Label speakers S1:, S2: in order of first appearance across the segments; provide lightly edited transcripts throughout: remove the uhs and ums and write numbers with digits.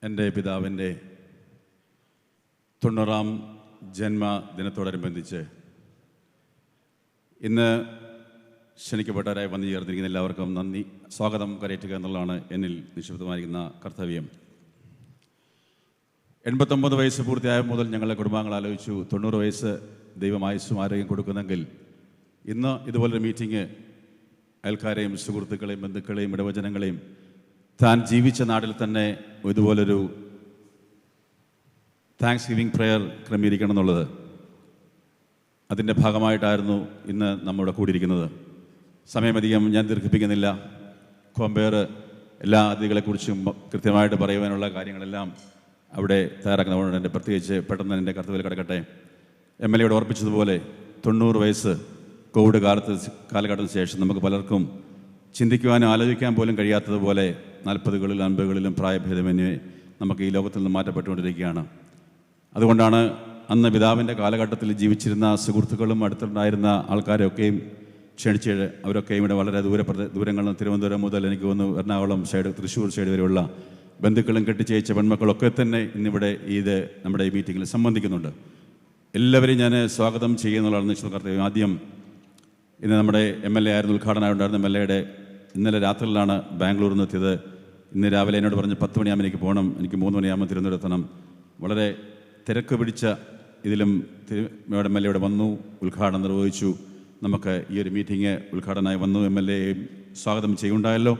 S1: എൻ്റെ പിതാവിൻ്റെ 90-ാം ജന്മദിനത്തോടനുബന്ധിച്ച് ഇന്ന് ക്ഷണിക്കപ്പെട്ടവരായി വന്നു ചേർന്നിരിക്കുന്ന എല്ലാവർക്കും നന്ദി, സ്വാഗതം കരയറ്റുക എന്നുള്ളതാണ് എന്നിൽ നിക്ഷിപ്തമായിരിക്കുന്ന കർത്തവ്യം. 89 വയസ്സ് പൂർത്തിയായ മുതൽ ഞങ്ങളുടെ കുടുംബാംഗങ്ങൾ ആലോചിച്ചു 90 വയസ്സ് ദൈവം ആയുസ്സും ആരോഗ്യം കൊടുക്കുന്നെങ്കിൽ ഇന്ന് ഇതുപോലൊരു മീറ്റിംഗ് അയൽക്കാരെയും സുഹൃത്തുക്കളെയും ബന്ധുക്കളെയും ഇടവചനങ്ങളെയും താൻ ജീവിച്ച നാട്ടിൽ തന്നെ ഇതുപോലൊരു താങ്ക്സ് ഗിവിംഗ് പ്രെയർ ക്രമീകരിക്കണം എന്നുള്ളത് അതിൻ്റെ ഭാഗമായിട്ടായിരുന്നു ഇന്ന് നമ്മുടെ കൂടിയിരിക്കുന്നത്. സമയമധികം ഞാൻ ദീർഘിപ്പിക്കുന്നില്ല. കോമ്പയർ എല്ലാ അതിഥികളെക്കുറിച്ചും കൃത്യമായിട്ട് പറയുവാനുള്ള കാര്യങ്ങളെല്ലാം അവിടെ തയ്യാറാക്കുന്നതുകൊണ്ട് എൻ്റെ പ്രത്യേകിച്ച് പെട്ടെന്ന് എൻ്റെ കർത്തവ്യത്തിൽ കിടക്കട്ടെ. MLA ഓർപ്പിച്ചതുപോലെ 90 വയസ്സ് കോവിഡ് കാലഘട്ടത്തിന് ശേഷം നമുക്ക് പലർക്കും ചിന്തിക്കുവാനും ആലോചിക്കാൻ പോലും കഴിയാത്തതുപോലെ 40കളിലും 50കളിലും പ്രായഭേദമന്യേ നമുക്ക് ഈ ലോകത്തിൽ നിന്ന് മാറ്റപ്പെട്ടുകൊണ്ടിരിക്കുകയാണ്. അതുകൊണ്ടാണ് അന്ന് പിതാവിൻ്റെ കാലഘട്ടത്തിൽ ജീവിച്ചിരുന്ന സുഹൃത്തുക്കളും അടുത്തുണ്ടായിരുന്ന ആൾക്കാരെയൊക്കെയും ക്ഷണിച്ച് അവരൊക്കെയും ഇവിടെ വളരെ ദൂരങ്ങളിൽ തിരുവനന്തപുരം മുതൽ എനിക്ക് തോന്നുന്നു എറണാകുളം സൈഡ്, തൃശ്ശൂർ സൈഡ് വരെയുള്ള ബന്ധുക്കളും കെട്ടിച്ചയച്ച പെൺമക്കളൊക്കെ തന്നെ ഇന്നിവിടെ നമ്മുടെ ഈ മീറ്റിങ്ങിൽ സംബന്ധിക്കുന്നുണ്ട്. എല്ലാവരെയും ഞാൻ സ്വാഗതം ചെയ്യുന്നതാണ് നിശ്ചിത കർത്തവ്യം. ആദ്യം ഇന്ന് നമ്മുടെ MLA ആയിരുന്നു, ഉദ്ഘാടനമായിട്ടുണ്ടായിരുന്ന MLA ഇന്നലെ രാത്രിയിലാണ് ബാംഗ്ലൂരിൽ നിന്ന് എത്തിയത്. ഇന്ന് രാവിലെ എന്നോട് പറഞ്ഞ് 10 മണിയാകുമ്പോൾ എനിക്ക് പോകണം, എനിക്ക് 3 മണിയാകുമ്പോൾ തിരുവനന്തപുരത്തെത്തണം. വളരെ തിരക്ക് പിടിച്ച ഇതിലും MLA വന്നു, ഉദ്ഘാടനം നിർവഹിച്ചു. നമുക്ക് ഈ ഒരു മീറ്റിംഗ് ഉദ്ഘാടനമായി വന്നു. MLA സ്വാഗതം ചെയ്യുണ്ടായല്ലോ.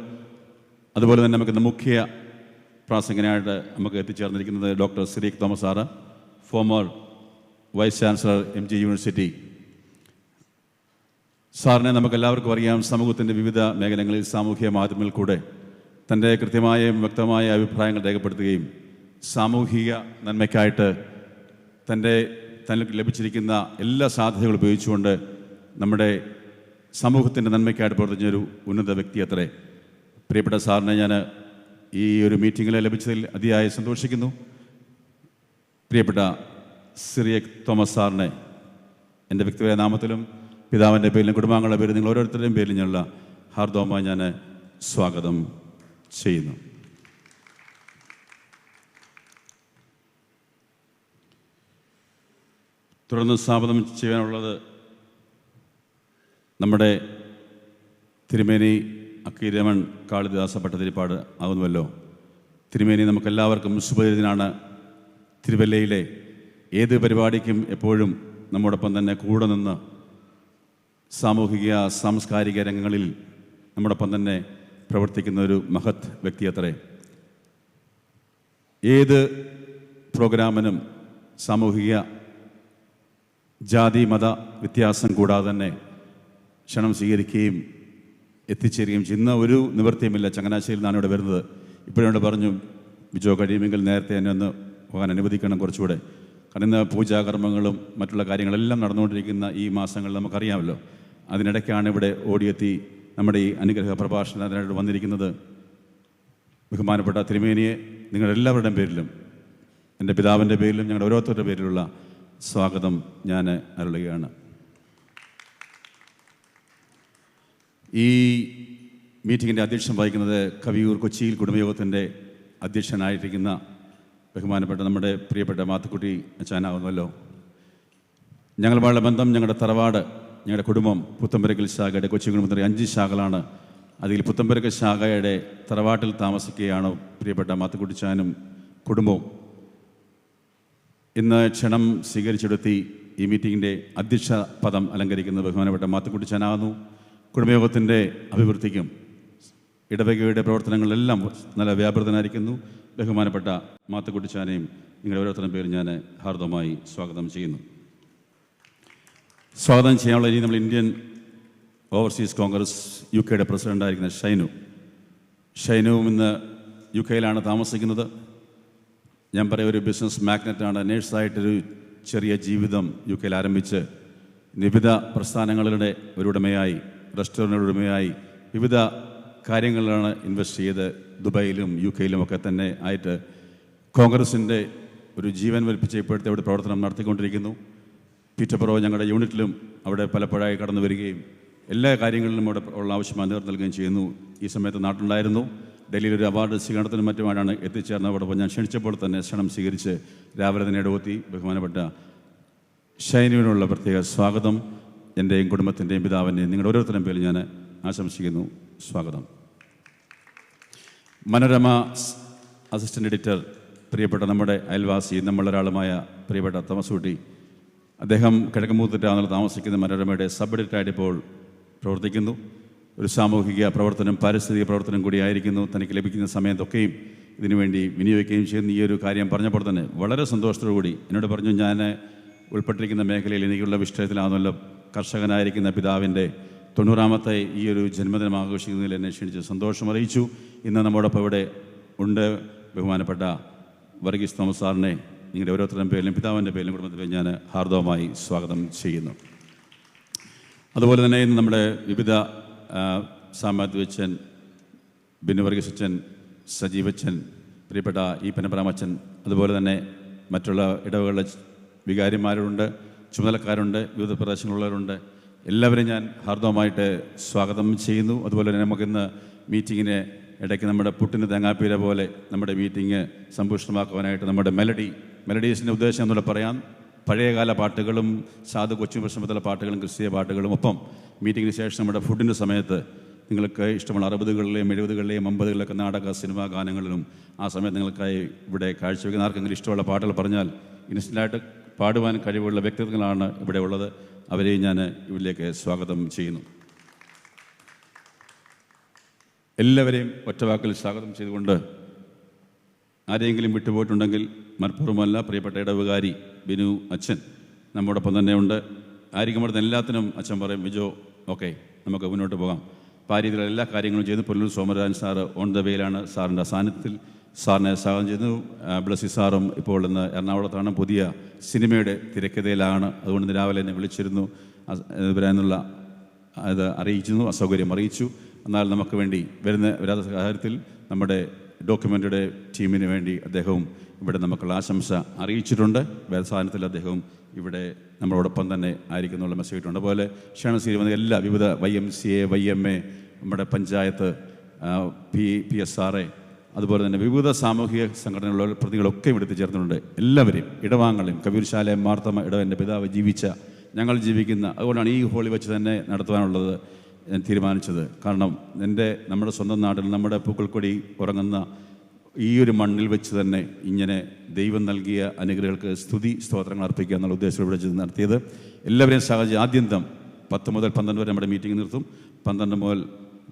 S1: അതുപോലെ തന്നെ നമുക്ക് മുഖ്യ പ്രാസംഗികനായിട്ട് നമുക്ക് എത്തിച്ചേർന്നിരിക്കുന്നത് doctor Cyriac Thomas sir, former vice chancellor MG university. സാറിനെ നമുക്കെല്ലാവർക്കും അറിയാം. സമൂഹത്തിൻ്റെ വിവിധ മേഖലകളിൽ സാമൂഹ്യ മാധ്യമങ്ങളിൽ കൂടെ തൻ്റെ കൃത്യമായ വ്യക്തമായ അഭിപ്രായങ്ങൾ രേഖപ്പെടുത്തുകയും സാമൂഹിക നന്മയ്ക്കായിട്ട് തനിക്ക് ലഭിച്ചിരിക്കുന്ന എല്ലാ സാധ്യതകളും ഉപയോഗിച്ചുകൊണ്ട് നമ്മുടെ സമൂഹത്തിൻ്റെ നന്മയ്ക്കായിട്ട് പ്രവർത്തിച്ചൊരു ഉന്നത വ്യക്തി അത്രേ. പ്രിയപ്പെട്ട സാറിനെ ഞാൻ ഈ ഒരു മീറ്റിങ്ങിൽ ലഭിച്ചതിൽ അതിയായി സന്തോഷിക്കുന്നു. പ്രിയപ്പെട്ട സിറിയക് തോമസ് സാറിനെ എൻ്റെ വ്യക്തിപരമായ നാമത്തിലും പിതാവിൻ്റെ പേരിലും കുടുംബാംഗങ്ങളുടെ പേരിലും നിങ്ങൾ ഓരോരുത്തരുടെയും പേരിലും ഞാനുള്ള ഹാർദവമായി ഞാൻ സ്വാഗതം ചെയ്യുന്നു. തുടർന്ന് സ്വാഗതം ചെയ്യാനുള്ളത് നമ്മുടെ തിരുമേനി അക്കീരമൺ കാളിദാസ ഭട്ടതിരിപ്പാട് ആകുന്നുവല്ലോ. തിരുമേനി നമുക്കെല്ലാവർക്കും സുപരിചിതനാണ്. തിരുവല്ലയിലെ ഏത് പരിപാടിക്കും എപ്പോഴും നമ്മോടൊപ്പം തന്നെ കൂടെ നിന്ന് സാമൂഹിക സാംസ്കാരിക രംഗങ്ങളിൽ നമ്മോടൊപ്പം തന്നെ പ്രവർത്തിക്കുന്ന ഒരു മഹത് വ്യക്തി അത്രേ. ഏത് പ്രോഗ്രാമിനും സാമൂഹിക ജാതി മത വ്യത്യാസം കൂടാതെ തന്നെ ക്ഷണം സ്വീകരിക്കുകയും എത്തിച്ചേരുകയും ചെയ്യുന്ന ഒരു നിവൃത്തിയുമില്ല. ചങ്ങനാശ്ശേരിയിൽ നിന്നാണ് ഇവിടെ വരുന്നത്. ഇപ്പോഴോട് പറഞ്ഞു ബിജോ കഴിയുമെങ്കിൽ നേരത്തെ എന്നെ ഒന്ന് പോകാൻ അനുവദിക്കണം കുറച്ചുകൂടെ. കാരണം ഇന്ന് പൂജാകർമ്മങ്ങളും മറ്റുള്ള കാര്യങ്ങളെല്ലാം നടന്നുകൊണ്ടിരിക്കുന്ന ഈ മാസങ്ങളിൽ നമുക്കറിയാമല്ലോ. അതിനിടയ്ക്കാണ് ഇവിടെ ഓടിയെത്തി നമ്മുടെ ഈ അനുഗ്രഹ പ്രഭാഷണത്തിനായിട്ട് വന്നിരിക്കുന്നത്. ബഹുമാനപ്പെട്ട തിരുമേനിയെ നിങ്ങളെല്ലാവരുടെയും പേരിലും എൻ്റെ പിതാവിൻ്റെ പേരിലും ഞങ്ങളുടെ ഓരോരുത്തരുടെ പേരിലുള്ള സ്വാഗതം ഞാൻ അരുളുകയാണ്. ഈ മീറ്റിങ്ങിൻ്റെ അധ്യക്ഷം വഹിക്കുന്നത് കവിയൂർ കൊച്ചിയിൽ കുടുംബയോഗത്തിൻ്റെ അധ്യക്ഷനായിരിക്കുന്ന ബഹുമാനപ്പെട്ട നമ്മുടെ പ്രിയപ്പെട്ട മാത്തുക്കുട്ടി അച്ചാനാവുന്നല്ലോ. ഞങ്ങളുമായുള്ള ബന്ധം, ഞങ്ങളുടെ തറവാട്, ഞങ്ങളുടെ കുടുംബം പുത്തമ്പരക്കൽ ശാഖയുടെ കൊച്ചി കുടുംബത്തിൻ്റെ 5 ശാഖകളാണ്. അതിൽ പുത്തമ്പരക്കൽ ശാഖയുടെ തറവാട്ടിൽ താമസിക്കുകയാണ് പ്രിയപ്പെട്ട മാത്തുക്കുട്ടിച്ചാനും കുടുംബവും. ഇന്ന് ക്ഷണം സ്വീകരിച്ചെടുത്തി ഈ മീറ്റിങ്ങിൻ്റെ അധ്യക്ഷ പദം അലങ്കരിക്കുന്ന ബഹുമാനപ്പെട്ട മാത്തുക്കുട്ടിച്ചാനാകുന്നു. കുടുംബയോഗത്തിൻ്റെ അഭിവൃദ്ധിക്കും ഇടവകയുടെ പ്രവർത്തനങ്ങളെല്ലാം നല്ല വ്യാപൃതനായിരിക്കുന്നു ബഹുമാനപ്പെട്ട മാത്തുക്കുട്ടിച്ചാനെയും നിങ്ങളുടെ ഓരോരുത്തരുടെ പേര് ഞാൻ ഹാർദവമായി സ്വാഗതം ചെയ്യുന്നു. സ്വാഗതം ചെയ്യാനുള്ള രീതി നമ്മൾ ഇന്ത്യൻ ഓവർസീസ് കോൺഗ്രസ് UK പ്രസിഡൻ്റായിരിക്കുന്ന ഷൈനുവും ഇന്ന് UK താമസിക്കുന്നത്. ഞാൻ പറയും ഒരു ബിസിനസ് മാഗ്നറ്റാണ്. നേഴ്സായിട്ടൊരു ചെറിയ ജീവിതം UK ആരംഭിച്ച് വിവിധ പ്രസ്ഥാനങ്ങളുടെ ഒരു ഉടമയായി, റെസ്റ്റോറൻറ്റുകളുടെ ഉടമയായി വിവിധ കാര്യങ്ങളിലാണ് ഇൻവെസ്റ്റ് ചെയ്ത് ദുബായിലും UK ഒക്കെ തന്നെ ആയിട്ട് കോൺഗ്രസിൻ്റെ ഒരു ജീവൻ വലിപ്പിച്ച് ഇപ്പോഴത്തെ അവിടെ പ്രവർത്തനം നടത്തിക്കൊണ്ടിരിക്കുന്നു. പീറ്റർബറോ ഞങ്ങളുടെ യൂണിറ്റിലും അവിടെ പലപ്പോഴായി കടന്നു വരികയും എല്ലാ കാര്യങ്ങളിലും അവിടെ ഉള്ള ആവശ്യമായി നേതൃത്വം നൽകുകയും ചെയ്യുന്നു. ഈ സമയത്ത് നാട്ടിലുണ്ടായിരുന്നു. ഡൽഹിയിൽ ഒരു അവാർഡ് സ്വീകരണത്തിനും മറ്റുമായിട്ടാണ് എത്തിച്ചേർന്നതോടൊപ്പം ഞാൻ ക്ഷണിച്ചപ്പോൾ തന്നെ ക്ഷണം സ്വീകരിച്ച് രാവിലെ തന്നെ ഇടവെത്തി ബഹുമാനപ്പെട്ട ഷൈനുവിനുള്ള പ്രത്യേക സ്വാഗതം എൻ്റെയും കുടുംബത്തിൻ്റെയും പിതാവിൻ്റെയും നിങ്ങളുടെ ഓരോരുത്തരുടെയും പേരിൽ ഞാൻ ആശംസിക്കുന്നു. സ്വാഗതം. മനോരമ അസിസ്റ്റൻ്റ് എഡിറ്റർ, പ്രിയപ്പെട്ട നമ്മുടെ അയൽവാസി, നമ്മളൊരാളുമായ പ്രിയപ്പെട്ട തോമസ് കുട്ടി, അദ്ദേഹം കിഴക്കമ്പൂത്തിട്ടാണ് താമസിക്കുന്ന മനോരമയുടെ സബ് എഡിറ്ററായിട്ട് ഇപ്പോൾ പ്രവർത്തിക്കുന്നു. ഒരു സാമൂഹിക പ്രവർത്തനം, പാരിസ്ഥിതിക പ്രവർത്തനം കൂടിയായിരിക്കുന്നു. തനിക്ക് ലഭിക്കുന്ന സമയത്തൊക്കെയും ഇതിനുവേണ്ടി വിനിയോഗിക്കുകയും ചെയ്യുന്ന ഈ ഒരു കാര്യം പറഞ്ഞപ്പോൾ തന്നെ വളരെ സന്തോഷത്തോടു കൂടി എന്നോട് പറഞ്ഞു, ഞാൻ ഉൾപ്പെട്ടിരിക്കുന്ന മേഖലയിൽ എനിക്കുള്ള വിഷയത്തിലാണല്ലോ കർഷകനായിരിക്കുന്ന പിതാവിൻ്റെ 90ാമത്തെ ഈ ഒരു ജന്മദിനം ആഘോഷിക്കുന്നതിൽ എന്നെ ക്ഷണിച്ച് സന്തോഷം അറിയിച്ചു. ഇന്ന് നമ്മോടൊപ്പം ഇവിടെ ഉണ്ട് ബഹുമാനപ്പെട്ട വർഗീസ് തോമസ് സാറിനെ നിങ്ങളുടെ ഓരോരുത്തരുടെയും പേരിലും പിതാവിൻ്റെ പേരിലും കുടുംബത്തിൻ്റെ പേരിൽ ഞാൻ ഹാർദവമായി സ്വാഗതം ചെയ്യുന്നു. അതുപോലെ തന്നെ ഇന്ന് നമ്മുടെ വിവിധ സാമാധ്യച്ചൻ, ബിനു വർഗീസച്ചൻ, സജീവച്ചൻ, പ്രിയപ്പെട്ട ഈ പനപ്രാമച്ചൻ, അതുപോലെ തന്നെ മറ്റുള്ള ഇടവകളിലെ വികാരിമാരുണ്ട്, ചുമതലക്കാരുണ്ട്, വിവിധ പ്രദേശങ്ങളുള്ളവരുണ്ട്. എല്ലാവരെയും ഞാൻ ഹാർദവമായിട്ട് സ്വാഗതം ചെയ്യുന്നു. അതുപോലെ തന്നെ നമുക്കിന്ന് മീറ്റിങ്ങിന് ഇടയ്ക്ക് നമ്മുടെ പുട്ടിന് തേങ്ങാപ്പീര പോലെ നമ്മുടെ മീറ്റിംഗ് സമ്പുഷ്ടമാക്കുവാനായിട്ട് നമ്മുടെ മെലഡീസിൻ്റെ ഉദ്ദേശം എന്നൂടെ പറയാം. പഴയകാല പാട്ടുകളും സാധു കൊച്ചു പ്രശ്നത്തിലെ പാട്ടുകളും ക്രിസ്തീയ പാട്ടുകളും ഒപ്പം മീറ്റിങ്ങിന് ശേഷം നമ്മുടെ ഫുഡിൻ്റെ സമയത്ത് നിങ്ങൾക്ക് ഇഷ്ടമുള്ള 60കളിലെയും 70കളിലെയും 50കളിലൊക്കെ നാടക സിനിമാ ഗാനങ്ങളിലും ആ സമയത്ത് നിങ്ങൾക്കായി ഇവിടെ കാഴ്ചവെക്കുന്ന ആർക്കെങ്കിലും ഇഷ്ടമുള്ള പാട്ടുകൾ പറഞ്ഞാൽ ഇൻസ്റ്റൻ്റായിട്ട് പാടുവാൻ കഴിവുള്ള വ്യക്തിത്വങ്ങളാണ് ഇവിടെ ഉള്ളത്. അവരെയും ഞാൻ ഇവിടേക്ക് സ്വാഗതം ചെയ്യുന്നു. എല്ലാവരെയും ഒറ്റവാക്കിൽ സ്വാഗതം ചെയ്തുകൊണ്ട് ആരെങ്കിലും വിട്ടുപോയിട്ടുണ്ടെങ്കിൽ മനഃപൂർവ്വമല്ല, പ്രിയപ്പെട്ട ഇടവുകാരി ബിനു അച്ഛൻ നമ്മോടൊപ്പം തന്നെ ഉണ്ട്. ആയിരിക്കും അവിടുന്ന് എല്ലാത്തിനും അച്ഛൻ പറയും, വിജോ ഓക്കെ നമുക്ക് മുന്നോട്ട് പോകാം. അപ്പോൾ ആ രീതിയിലുള്ള എല്ലാ കാര്യങ്ങളും ചെയ്തു. Pullur Somarajan sir on the വേയിലാണ്. സാറിൻ്റെ സാന്നിധ്യത്തിൽ സാറിനെ സ്വാഗതം ചെയ്യുന്നു. ബ്ലസി സാറും ഇപ്പോൾ ഇന്ന് എറണാകുളത്താണ്, പുതിയ സിനിമയുടെ തിരക്കഥയിലാണ്. അതുകൊണ്ട് ഇന്ന് രാവിലെ എന്നെ വിളിച്ചിരുന്നു വരാനുള്ള അത് അറിയിച്ചിരുന്നു, അസൗകര്യം അറിയിച്ചു. എന്നാൽ നമുക്ക് വേണ്ടി വരാത്ത കാര്യത്തിൽ നമ്മുടെ ഡോക്യുമെൻ്ററി ടീമിന് വേണ്ടി അദ്ദേഹവും ഇവിടെ നമുക്കുള്ള ആശംസ അറിയിച്ചിട്ടുണ്ട്. സാധനത്തിൽ അദ്ദേഹവും ഇവിടെ നമ്മളോടൊപ്പം തന്നെ ആയിരിക്കുന്നുള്ള മെസ്സേജ് ഇട്ടുണ്ട്. അതുപോലെ ക്ഷണശ്രീ വന്ന എല്ലാ വിവിധ YMCA, YMA, നമ്മുടെ പഞ്ചായത്ത്, PSRA, അതുപോലെ തന്നെ വിവിധ സാമൂഹിക സംഘടനകളുള്ള പ്രതികളൊക്കെ ഇവിടെ എത്തിച്ചേർന്നിട്ടുണ്ട്. എല്ലാവരെയും, ഇടവാങ്ങളെയും, കബീർശാലയും മാർത്തമ്മ ഇടവൻ്റെ പിതാവ് ജീവിച്ച, ഞങ്ങൾ ജീവിക്കുന്ന, അതുകൊണ്ടാണ് ഈ ഹോളി വെച്ച് തന്നെ നടത്തുവാനുള്ളത് ഞാൻ തീരുമാനിച്ചത്. കാരണം നമ്മുടെ സ്വന്തം നാട്ടിൽ നമ്മുടെ പൂക്കൾക്കൊടി ഉറങ്ങുന്ന ഈ ഒരു മണ്ണിൽ വെച്ച് തന്നെ ഇങ്ങനെ ദൈവം നൽകിയ അനുഗ്രഹങ്ങൾക്ക് സ്തുതി സ്തോത്രങ്ങൾ അർപ്പിക്കുക എന്നുള്ള ഉദ്ദേശം ഇവിടെ നടത്തിയത്. എല്ലാവരെയും സാഹചര്യം ആദ്യന്തം 10 മുതൽ 12 വരെ നമ്മുടെ മീറ്റിംഗ് നിർത്തും. 12 മുതൽ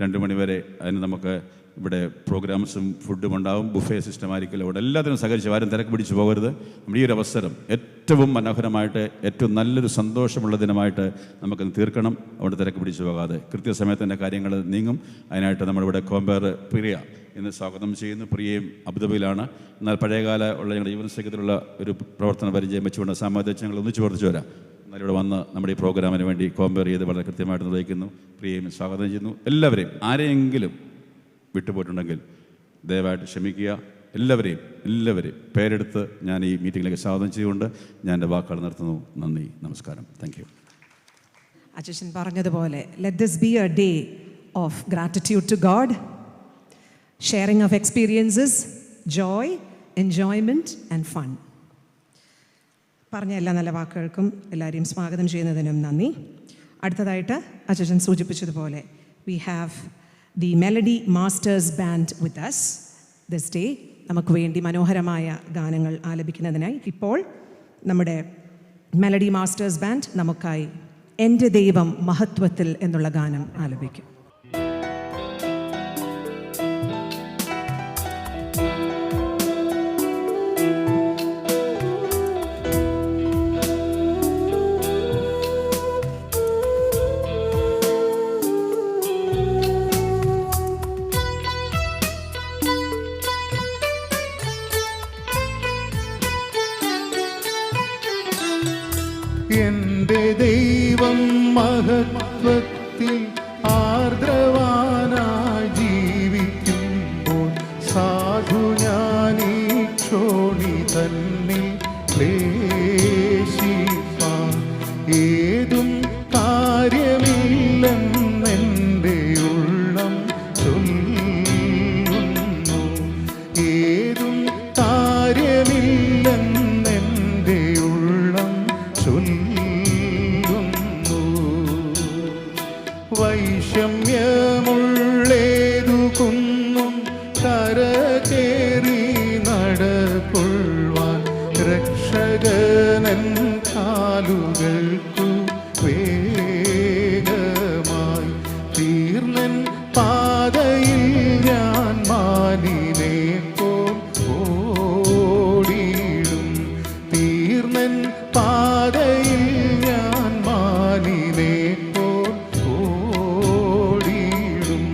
S1: 2 മണി വരെ അതിന് നമുക്ക് ഇവിടെ പ്രോഗ്രാംസും ഫുഡും ഉണ്ടാവും. ബുഫേ സിസ്റ്റം ആയിരിക്കില്ല. ഇവിടെ എല്ലാത്തിനും സഹകരിച്ച് ആരും തിരക്ക് പിടിച്ച് പോകരുത്. നമ്മുടെ ഈ ഒരു അവസരം ഏറ്റവും മനോഹരമായിട്ട്, ഏറ്റവും നല്ലൊരു സന്തോഷമുള്ള ദിനമായിട്ട് നമുക്ക് തീർക്കണം. അവിടെ തിരക്ക് പിടിച്ച് പോകാതെ കൃത്യസമയത്തിൻ്റെ കാര്യങ്ങൾ നീങ്ങും. അതിനായിട്ട് നമ്മളിവിടെ കോമ്പയർ പ്രിയ എന്ന് സ്വാഗതം ചെയ്യുന്നു. പ്രിയയും അബുദാബിയിലാണ്. എന്നാൽ പഴയകാല ഉള്ള ഞങ്ങളുടെ യുവന സഖ്യത്തിലുള്ള ഒരു പ്രവർത്തന പരിചയം വെച്ചുകൊണ്ട് സാമാധ്യം ഞങ്ങൾ ഒന്നിച്ചു പ്രവർത്തിച്ചു വരാം. എന്നാൽ ഇവിടെ വന്ന് നമ്മുടെ ഈ പ്രോഗ്രാമിന് വേണ്ടി കോമ്പയർ ചെയ്ത് വളരെ കൃത്യമായിട്ട് നിർവഹിക്കുന്നു. പ്രിയയും സ്വാഗതം ചെയ്യുന്നു. എല്ലാവരെയും, ആരെയെങ്കിലും വിട്ടുപോയിട്ടുണ്ടെങ്കിൽ ദയവായിട്ട് ക്ഷമിക്കുക. എല്ലാവരെയും പേരെടുത്ത് ഞാൻ ഈ മീറ്റിങ്ങിലേക്ക് സ്വാഗതം ചെയ്തുകൊണ്ട് ഞാൻ എൻ്റെ വാക്കുകൾ നിർത്തുന്നു. നന്ദി, നമസ്കാരം. Thank you.
S2: അച്ഛൻ പറഞ്ഞതുപോലെ let this be a day of gratitude to God, sharing of experiences, joy, enjoyment and fun. പറഞ്ഞ എല്ലാ നല്ല വാക്കുകൾക്കും എല്ലാവരെയും സ്വാഗതം ചെയ്യുന്നതിനും നന്ദി. അടുത്തതായിട്ട് അച്ഛൻ സൂചിപ്പിച്ചതുപോലെ we have the Melody Masters Band with us this day. നമുക്ക് വേണ്ടി മനോഹരമായ ഗാനങ്ങൾ ആലപിക്കുന്നതിനായി ഇപ്പോൾ നമ്മുടെ മെലഡി മാസ്റ്റേഴ്സ് ബാൻഡ് നമുക്കായി എൻ്റെ ദൈവം മഹത്വത്തിൽ എന്നുള്ള ഗാനം ആലപിക്കും.
S3: എന്റെ ദൈവം മഹത്വത്തിൽ ആർദ്രവാനായി ജീവിക്കുമ്പോൾ സാധു ഞാനീ ക്ഷോണി തന്നിൽ ക്ലേശിപ്പാൻ ഏതും കാര്യമില്ലെന്നെൻ്റെ ഉള്ളം ചൊല്ലുന്നു. വൈഷമ്യമുള്ളേതു കുന്നും കരകേറി നടക്കൊള്ളുവാൻ രക്ഷകനൻ കാലുകൾക്കു വേഗമായി തീർന്നൻ പാതയിൽ ഞാൻ മാനിനെ ഓടിയിടും. തീർന്നൻ പാതയിൽ ഞാൻ മാനിനെ ഓടിയിടും.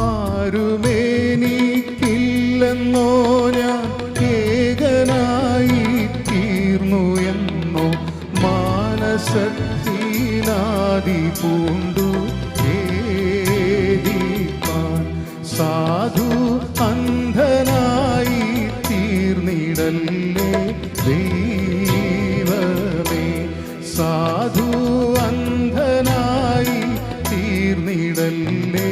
S3: ആരുമേനിക്കില്ലെന്നോ ഞാൻ ഏകനായി തീർന്നു എന്നോ മാനസത്തിനാദി പൂണ്ടു ഖേദിപ്പാൻ സാധു അന്ധനായി തീർന്നിടല്ലേ ദൈവമേ. സാധു അന്ധനായി തീർന്നിടല്ലേ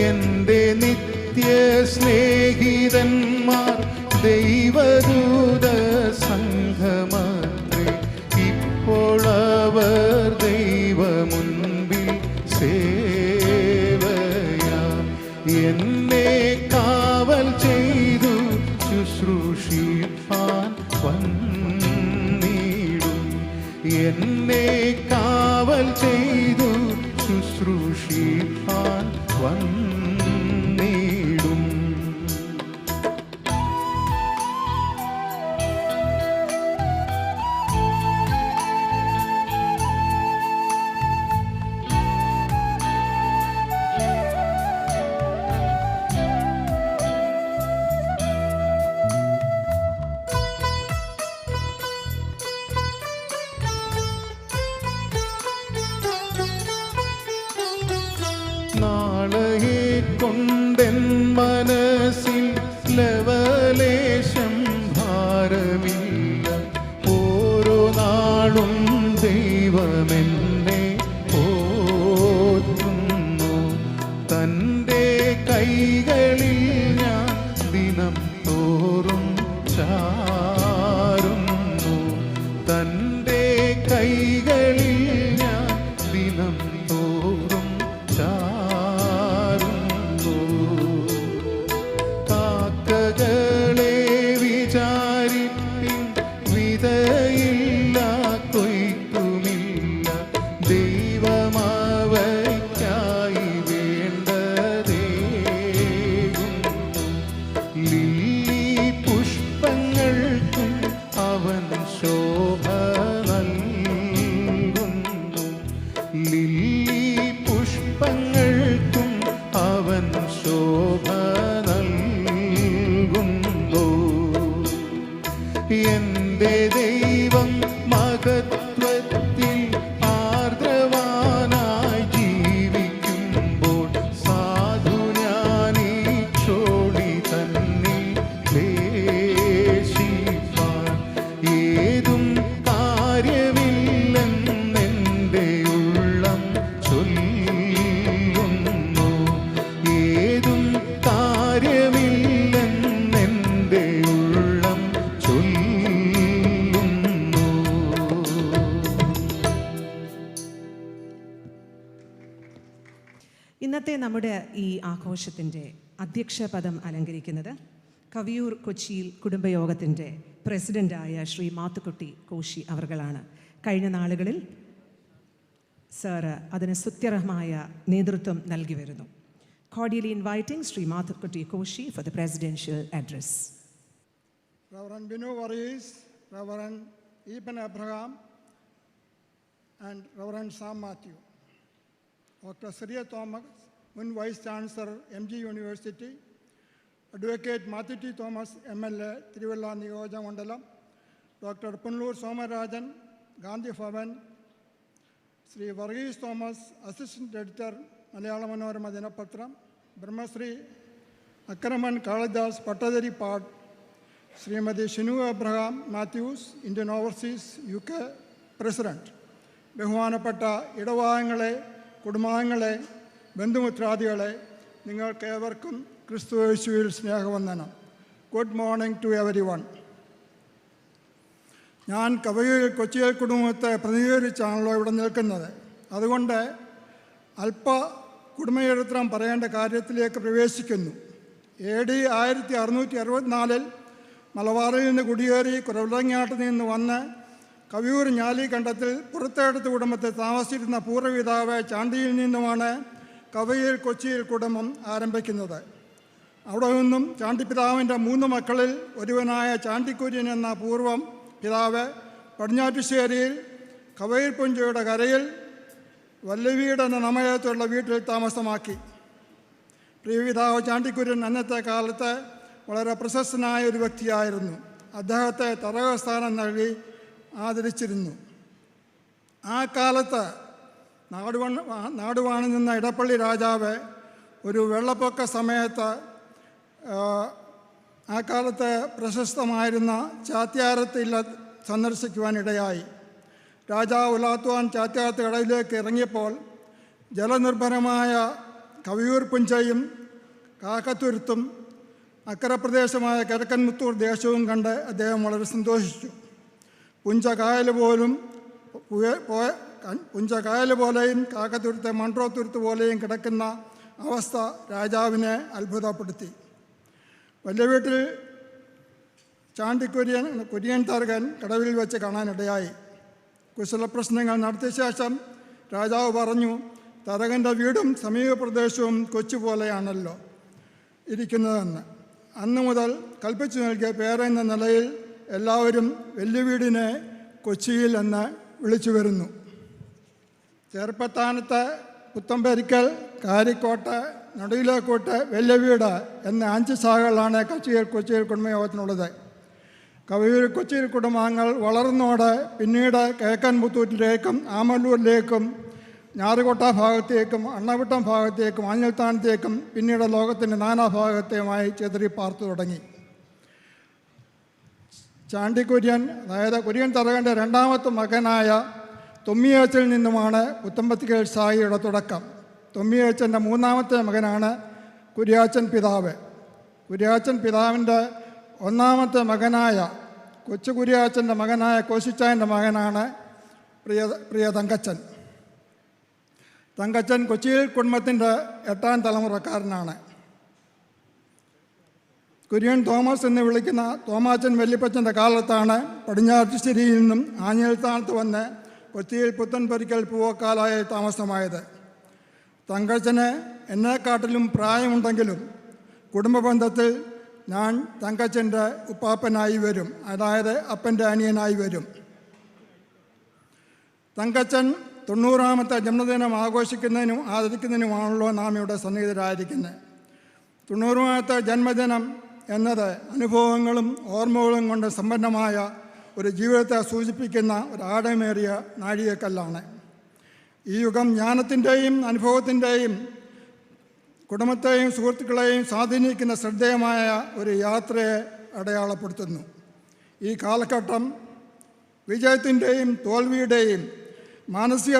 S3: എന്റെ നിത്യ സ്നേഹിതന്മാർ ദൈവദൂത സംഘമത്രേ. ഇപ്പോഴവർ ദൈവമുൻപിൽ സേവയാ എന്നെ കാവൽ ചെയ്തു ശുശ്രൂഷിപ്പാൻ വന്നിടും. എന്നെ കാവൽ ചെയ്തു ശുശ്രൂഷിപ്പാൻ വന്നിടും. നാളെ കൊണ്ടെൻ മനസ്സിൽ ലവലേശം ഭാരമില്ല. ഓരോ നാളും ദൈവമെന്നെ പോറ്റുന്നു. തൻ്റെ കൈകളിൽ ഞാൻ ദിനം തോറും ചാരുന്നു. തൻ്റെ കൈകളിൽ ഞാൻ ദിനം തോറും ചാരുന്നു. കാക്കകളെ വിചാരിപ്പിൻ വിതയില്ല കൊയ്ത്തുമില്ല. ദൈവമവയ്ക്കായി വേണ്ടതേകുന്നു. ലില്ലി പുഷ്പങ്ങൾക്കും അവൻ ശോഭ നൽകുന്നു. ലില്ലി പുഷ്പങ്ങൾക്കും അവൻ ശോഭ നൽകുന്നു. എന്റെ ദൈവം മഹത്വത്തിൽ ആർദ്രവാനായി ജീവിക്കുമ്പോൾ സാധു ഞാനീ ചോടി തന്നിൽ ക്ലേശിപ്പാൻ ഏതും കാര്യമില്ലെന്നെൻ്റെ ഉള്ളം ചൊല്ലുന്നു. ഏതും കാര്യമില്ലെന്നെൻ്റെ ഉള്ളം ചൊല്ലുന്നു.
S2: ഇന്നത്തെ നമ്മുടെ ഈ ആഘോഷത്തിൻ്റെ അധ്യക്ഷ പദം അലങ്കരിക്കുന്നത് കവിയൂർ കൊച്ചിയിൽ കുടുംബയോഗത്തിൻ്റെ പ്രസിഡൻ്റായ ശ്രീ മാത്തുക്കുട്ടി കോശി അവർകളാണ്. കഴിഞ്ഞ നാളുകളിൽ സാറ് അതിന് സുത്യർഹമായ നേതൃത്വം നൽകി വരുന്നു. Cordially inviting Sri Mathukutti Koshi for the presidential address.
S4: Reverend Binu Varghese, Reverend Eben Abraham, and Reverend Sam Matthew. Dr. Sriya Thomas, Mun Vice Chancellor, MG University, Advocate Matthew T. Thomas, MLA, Trivella Niyojamandalam, Dr. Punlur Somarajan, Gandhi Bhavan, Shri Varghese Thomas, assistant editor, Malayala Manorama ദിനപത്രം. Brahmashri Akraman Kalidas Pattathirippad, Shrimati Shinu Abraham Mathews, Indian overseas UK president. ബഹുമാനപ്പെട്ട ഇടവാംഗങ്ങളെ, കുടുംബാംഗങ്ങളെ, ബന്ധുമിത്രാദികളെ, നിങ്ങൾക്കേവർക്കും ക്രിസ്തുയേശുവിൽ സ്നേഹവന്ദനം. Good morning to everyone. ഞാൻ കൊച്ചിയിൽ കുടുംബത്തെ പ്രതികരിച്ചാണല്ലോ ഇവിടെ നിൽക്കുന്നത്. അതുകൊണ്ട് അല്പ കുടുംബചരിത്രം പറയേണ്ട കാര്യത്തിലേക്ക് പ്രവേശിക്കുന്നു. AD 1664 മലബാറിൽ നിന്ന് കുടിയേറി കുറവിലങ്ങാട്ടിൽ നിന്ന് വന്ന് കവിയൂർ ഞാലിക്കണ്ടത്തിൽ പുറത്തെടുത്ത കുടുംബത്തിൽ താമസിച്ചിരുന്ന പൂർവ്വപിതാവ് ചാണ്ടിയിൽ നിന്നുമാണ് കവിയൂർ കൊച്ചിയിൽ കുടുംബം ആരംഭിക്കുന്നത്. അവിടെ നിന്നും ചാണ്ടിപ്പിതാവിൻ്റെ 3 മക്കളിൽ ഒരുവനായ ചാണ്ടിക്കുര്യൻ എന്ന പൂർവ്വം പിതാവ് പടിഞ്ഞാറ്റുശ്ശേരിയിൽ കവയിൽ പുഞ്ചയുടെ കരയിൽ വല്ലവീട് എന്ന നാമധേയത്തിലുള്ള വീട്ടിൽ താമസമാക്കി. പ്രിയപിതാവ് ചാണ്ടിക്കുര്യൻ അന്നത്തെ കാലത്ത് വളരെ പ്രശസ്തനായ ഒരു വ്യക്തിയായിരുന്നു. അദ്ദേഹത്തെ തറകസ്ഥാനം നൽകി ആദരിച്ചിരുന്നു. ആ കാലത്ത് നാടുവാണി നിന്ന ഇടപ്പള്ളി രാജാവ് ഒരു വെള്ളപ്പൊക്ക സമയത്ത് ആ കാലത്ത് പ്രശസ്തമായിരുന്ന ചാത്യാരത്തില്ല സന്ദർശിക്കുവാനിടയായി. രാജാവ് ഉലാത്തുവാൻ ചാത്യാരത്ത് കടലിലേക്ക് ഇറങ്ങിയപ്പോൾ ജലനിർഭരമായ കവിയൂർ പുഞ്ചയും കാക്കത്തുരുത്തും അക്കരപ്രദേശമായ കിഴക്കൻ മുത്തൂർ ദേശവും കണ്ട് അദ്ദേഹം വളരെ സന്തോഷിച്ചു. പുഞ്ച കായൽ പോലെയും കാക്കത്തുരുത്ത് മൺട്രോത്തുരുത്ത് പോലെയും കിടക്കുന്ന അവസ്ഥ രാജാവിനെ അത്ഭുതപ്പെടുത്തി. വലിയ വീട്ടിൽ കുര്യൻ തരകൻ കടവിൽ വെച്ച് കാണാനിടയായി. കുശലപ്രശ്നങ്ങൾ നടത്തിയ ശേഷം രാജാവ് പറഞ്ഞു, തരകൻ്റെ വീടും സമീപ പ്രദേശവും കൊച്ചു പോലെയാണല്ലോ ഇരിക്കുന്നതെന്ന്. അന്നു മുതൽ കൽപ്പിച്ചു നൽകിയ പേരെന്ന നിലയിൽ എല്ലാവരും വലിയ വീടിനെ കൊച്ചിയിൽ എന്ന് വിളിച്ചു വരുന്നു. ചെറുപ്പത്താനത്ത്, പുത്തമ്പരിക്കൽ, കാരിക്കോട്ട്, നടുവിലേക്കോട്ട്, വലിയ വീട് എന്ന 5 ശാഖകളാണ് കൊച്ചിയിൽ കുടുംബയോഗത്തിനുള്ളത്. കവിയൂർ കൊച്ചിയിൽ കുടുംബാംഗങ്ങൾ വളർന്നോടെ പിന്നീട് കിഴക്കൻ പുത്തൂരിലേക്കും ആമല്ലൂരിലേക്കും ഞാറുകോട്ട ഭാഗത്തേക്കും അണ്ണവിട്ടം ഭാഗത്തേക്കും ആഞ്ഞൽത്താനത്തേക്കും പിന്നീട് ലോകത്തിൻ്റെ നാനാഭാഗത്തേയുമായി ചെതറി പാർത്തു തുടങ്ങി. ചാണ്ടിക്കുര്യൻ, അതായത് കുര്യൻ തറകൻ്റെ 2ാമത്തെ മകനായ തൊമ്മിയേച്ചൽ നിന്നുമാണ് പുത്തമ്പത്തിക്കൽ സായിയുടെ തുടക്കം. തൊമ്മിയേച്ചൻ്റെ 3ാമത്തെ മകനാണ് കുര്യാച്ചൻ പിതാവ്. കുര്യാച്ചൻ പിതാവിൻ്റെ 1ാമത്തെ മകനായ കൊച്ചു കുര്യാച്ചൻ്റെ മകനായ കോശിച്ചായൻ്റെ മകനാണ് പ്രിയ തങ്കച്ചൻ. തങ്കച്ചൻ കൊച്ചിയിൽ കുടുംബത്തിൻ്റെ 8ാം തലമുറക്കാരനാണ്. കുര്യൻ തോമസ് എന്ന് വിളിക്കുന്ന തോമാച്ചൻ വല്യപ്പച്ചൻ്റെ കാലത്താണ് പടിഞ്ഞാറ്റുശ്ശേരിയിൽ നിന്നും ആഞ്ഞൽത്താനത്ത് വന്ന് കൊച്ചിയിൽ പുത്തൻപരിക്കൽ പൂവക്കാലായി താമസമായത്. തങ്കച്ചന് എന്നെക്കാട്ടിലും പ്രായമുണ്ടെങ്കിലും കുടുംബ ബന്ധത്തിൽ ഞാൻ തങ്കച്ചൻ്റെ ഉപ്പാപ്പനായി വരും, അതായത് അപ്പൻ്റെ അനിയനായി വരും. തങ്കച്ചൻ 90ാമത്തെ ജന്മദിനം ആഘോഷിക്കുന്നതിനും ആദരിക്കുന്നതിനുമാണല്ലോ നാം ഇവിടെ സന്നിഹിതരായിരിക്കുന്നത്. 90ാമത്തെ ജന്മദിനം എന്നത് അനുഭവങ്ങളും ഓർമ്മകളും കൊണ്ട് സമ്പന്നമായ ഒരു ജീവിതത്തെ സൂചിപ്പിക്കുന്ന ഒരു ആഴമേറിയ നാഴികക്കല്ലാണ്. ഈ യുഗം ജ്ഞാനത്തിൻ്റെയും അനുഭവത്തിൻ്റെയും കുടുംബത്തെയും സുഹൃത്തുക്കളെയും സ്വാധീനിക്കുന്ന ശ്രദ്ധേയമായ ഒരു യാത്രയെ അടയാളപ്പെടുത്തുന്നു. ഈ കാലഘട്ടം വിജയത്തിൻ്റെയും തോൽവിയുടെയും മാനസിക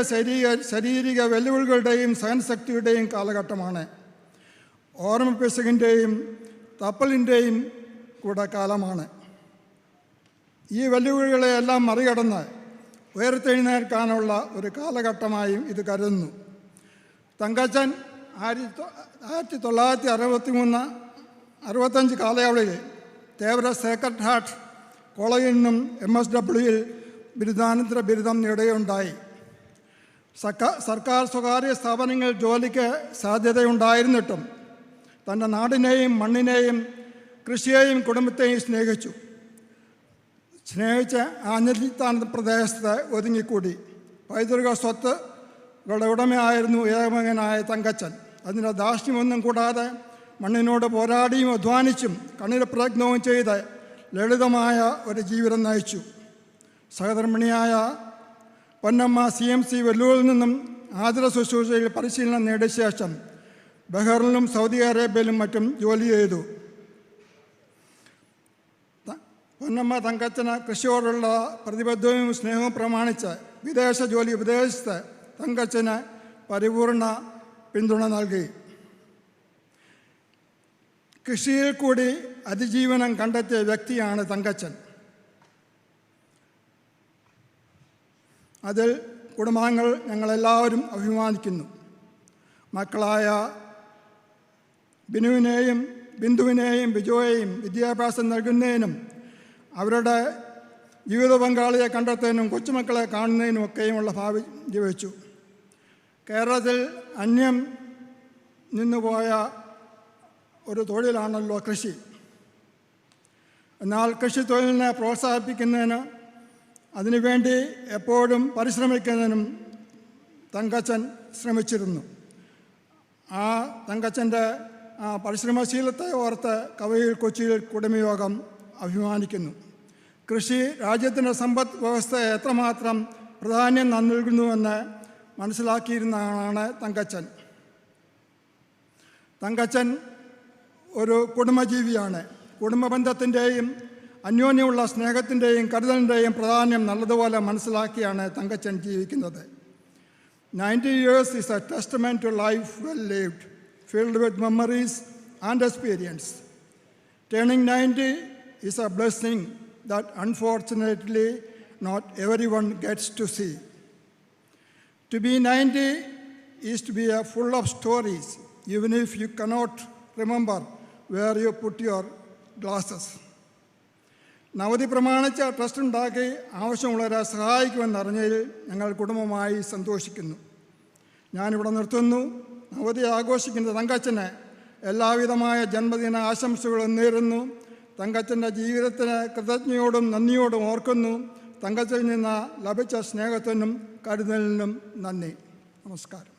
S4: ശാരീരിക വെല്ലുവിളികളുടെയും സഹനശക്തിയുടെയും കാലഘട്ടമാണ്. ഓർമ്മിപ്പിശകിൻ്റെയും തപ്പലിൻ്റെയും കൂടെ കാലമാണ്. ഈ വെല്ലുവിളികളെയെല്ലാം മറികടന്ന് ഉയർത്തെഴുന്നേൽക്കാനുള്ള ഒരു കാലഘട്ടമായും ഇത് കരുതുന്നു. തങ്കച്ചൻ 1963-65 കാലയളവിൽ തേവര സേക്രഡ് ഹാർട്ട് കോളേജിൽ നിന്നും MSWയിൽ ബിരുദാനന്തര ബിരുദം നേടുകയുണ്ടായി. സർക്കാർ സ്വകാര്യ സ്ഥാപനങ്ങളിൽ ജോലിക്ക് സാധ്യതയുണ്ടായിരുന്നിട്ടും തൻ്റെ നാടിനെയും മണ്ണിനെയും കൃഷിയെയും കുടുംബത്തെയും സ്നേഹിച്ച് ആഞ്ഞലിത്താന പ്രദേശത്ത് ഒതുങ്ങിക്കൂടി. പൈതൃക സ്വത്തുകളുടെ ഉടമയായിരുന്നു ഏകമകനായ തങ്കച്ചൻ. അതിൻ്റെ ദാക്ഷ്ണ്യമൊന്നും കൂടാതെ മണ്ണിനോട് പോരാടിയും അധ്വാനിച്ചും കഠിനപ്രയത്നവും ചെയ്ത് ലളിതമായ ഒരു ജീവിതം നയിച്ചു. സഹധർമ്മിണിയായ പൊന്നമ്മ CMC വെല്ലൂരിൽ നിന്നും ആതുര ശുശ്രൂഷയിൽ പരിശീലനം നേടിയ ശേഷം ബഹ്റിനിലും സൗദി അറേബ്യയിലും മറ്റും ജോലി ചെയ്തു. പൊന്നമ്മ തങ്കച്ചന് കൃഷിയോടുള്ള പ്രതിബദ്ധതയും സ്നേഹവും പ്രമാണിച്ച് വിദേശത്ത് തങ്കച്ചന് പരിപൂർണ പിന്തുണ നൽകി. കൃഷിയിൽ കൂടി അതിജീവനം കണ്ടെത്തിയ വ്യക്തിയാണ് തങ്കച്ചൻ. അതിൽ കുടുംബാംഗങ്ങൾ ഞങ്ങളെല്ലാവരും അഭിമാനിക്കുന്നു. മക്കളായ ബിന്ദുവിനെയും ബിജോയെയും വിദ്യാഭ്യാസം നൽകുന്നതിനും അവരുടെ ജീവിത പങ്കാളിയെ കണ്ടെത്തുന്നതിനും കൊച്ചുമക്കളെ കാണുന്നതിനും ഒക്കെയുമുള്ള ഭാവി ജീവിച്ചു. കേരളത്തിൽ അന്യം നിന്നുപോയ ഒരു തൊഴിലാണല്ലോ കൃഷി. എന്നാൽ കൃഷി തൊഴിലിനെ പ്രോത്സാഹിപ്പിക്കുന്നതിന് അതിനുവേണ്ടി എപ്പോഴും പരിശ്രമിക്കുന്നതിനും തങ്കച്ചൻ ശ്രമിച്ചിരുന്നു. ആ തങ്കച്ചൻ്റെ പരിശ്രമശീലത്തെ ഓർത്ത് കവയിൽ കൊച്ചിയിൽ കുടുംബയോഗം അഭിമാനിക്കുന്നു. കൃഷി രാജ്യത്തിൻ്റെ സമ്പദ് വ്യവസ്ഥയെ എത്രമാത്രം പ്രാധാന്യം നൽകുന്നുവെന്ന് മനസ്സിലാക്കിയിരുന്നതാണ് തങ്കച്ചൻ. തങ്കച്ചൻ ഒരു കുടുംബജീവിയാണ്. കുടുംബബന്ധത്തിൻ്റെയും അന്യോന്യമുള്ള സ്നേഹത്തിൻ്റെയും കരുതലിൻ്റെയും പ്രാധാന്യം നല്ലതുപോലെ മനസ്സിലാക്കിയാണ് തങ്കച്ചൻ ജീവിക്കുന്നത്. 90 years is a testament to life well lived, filled with memories and experience. Turning 90 is a blessing that unfortunately not everyone gets to see. To be 90 is to be full of stories, even if you cannot remember where you put your glasses. നവതി പ്രമാണിച്ച trust ഉണ്ടാക്കി ആവശ്യമുള്ളവരെ സഹായിക്കുമെന്നറിഞ്ഞതിൽ ഞങ്ങൾ കുടുംബമായി സന്തോഷിക്കുന്നു. ഞാനിവിടെ നിർത്തുന്നു. നവതി ആഘോഷിക്കുന്ന തങ്കച്ചന് എല്ലാവിധമായ ജന്മദിന ആശംസകളും നേരുന്നു. തങ്കച്ചൻ്റെ ജീവിതത്തിന് കൃതജ്ഞയോടും നന്ദിയോടും ഓർക്കുന്നു. തങ്കച്ചനിൽ നിന്ന് ലഭിച്ച സ്നേഹത്തിനും കരുതലിനും നന്ദി. നമസ്കാരം.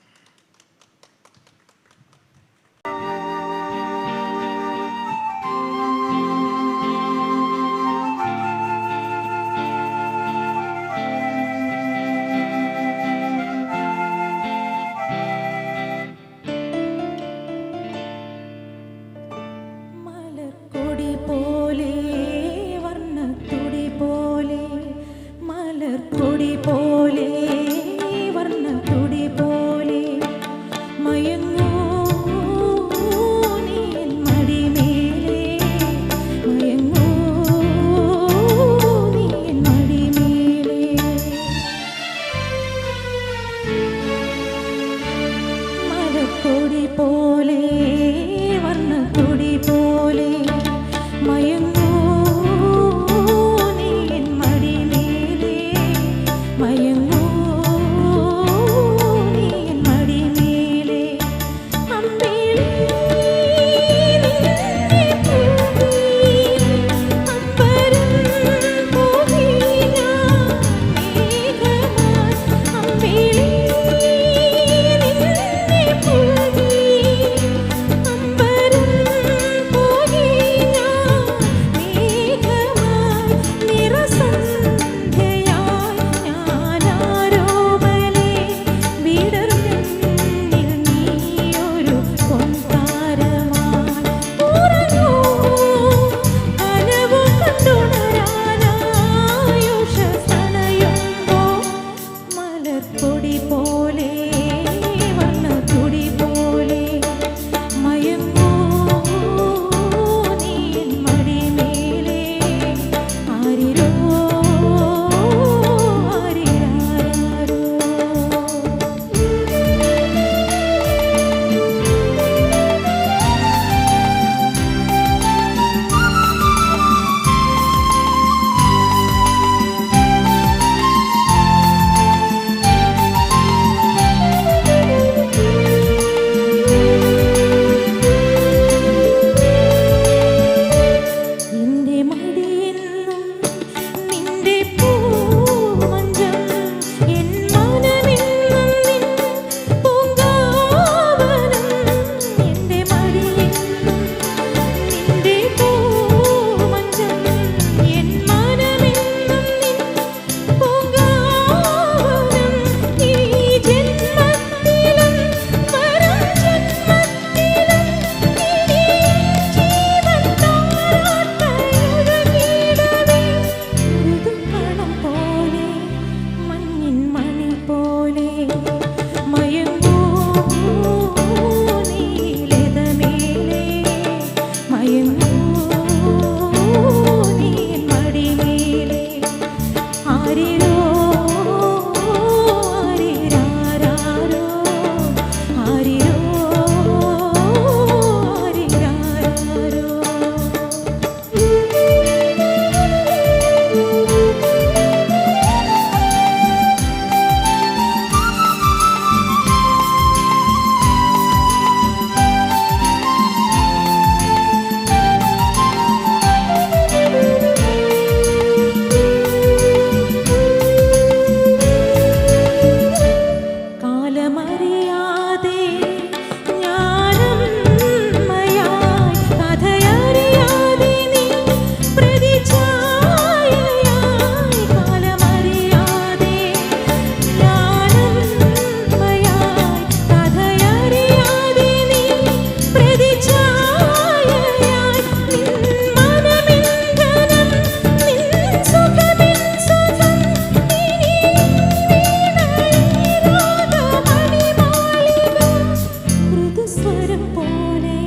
S5: സ്വരം പോലെ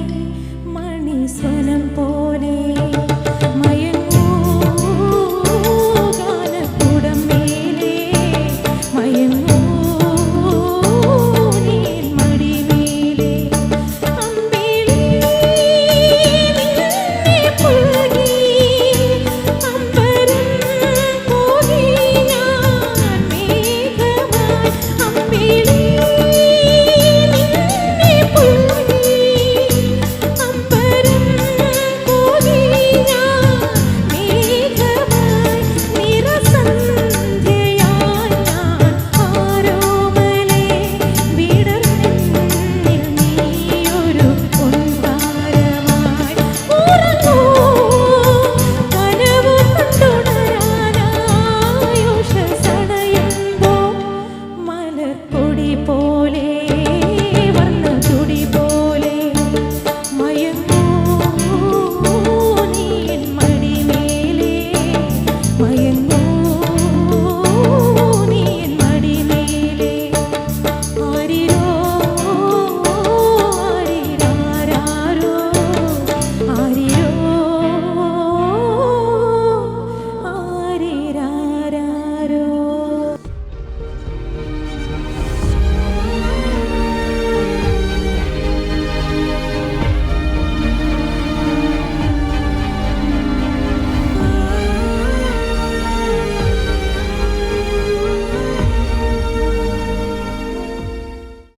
S5: മണിസ്വരം പോലെ